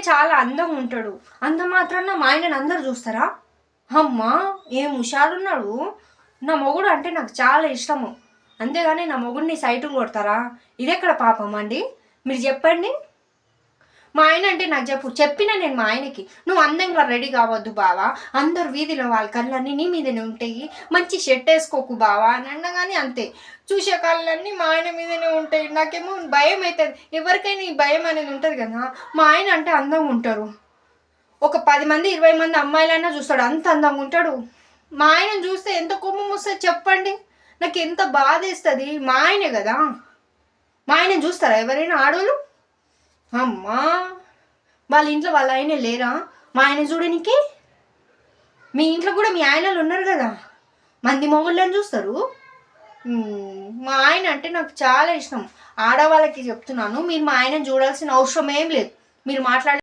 చాలా అందంగా ఉంటాడు, అంత మాత్రాన మా ఆయనని అందరు చూస్తారా? అమ్మా ఏం హుషారున్నాడు, నా మొగుడు అంటే నాకు చాలా ఇష్టము, అంతేగాని నా మొగుడిని సైటును కొడతారా? ఇదెక్కడ పాపం అండి, మీరు చెప్పండి. మా ఆయన అంటే నాకు చెప్పిన నేను మా ఆయనకి, నువ్వు అందంగా రెడీ కావద్దు బావా, అందరు వీధిలో వాళ్ళ కళ్ళన్నీ నీ మీదనే ఉంటాయి, మంచి షర్ట్ వేసుకోకు బావా అని అన్నగానే అంతే, చూసే కళ్ళన్నీ మా ఆయన మీదనే ఉంటాయి. నాకేమో భయం అవుతుంది, ఎవరికైనా ఈ భయం అనేది ఉంటుంది కదా. మా ఆయన అంటే అందంగా ఉంటారు, ఒక 10 మంది 20 మంది అమ్మాయిలైనా చూస్తాడు, అంత అందంగా ఉంటాడు. మా ఆయన చూస్తే ఎంత కోపం వస్తుంది చెప్పండి, నాకు ఎంత బాధ వేస్తుంది. మా ఆయనే కదా, మా ఆయన చూస్తారా ఎవరైనా ఆడోళ్ళు? అమ్మా వాళ్ళ ఇంట్లో వాళ్ళ ఆయనే లేరా మా ఆయన చూడనికి? మీ ఇంట్లో కూడా మీ ఆయనలు ఉన్నారు కదా, మంది మొగుళ్ళని చూస్తారు. మా ఆయన అంటే నాకు చాలా ఇష్టం, ఆడవాళ్ళకి చెప్తున్నాను, మీరు మా ఆయన చూడాల్సిన అవసరం ఏం లేదు, మీరు మాట్లాడే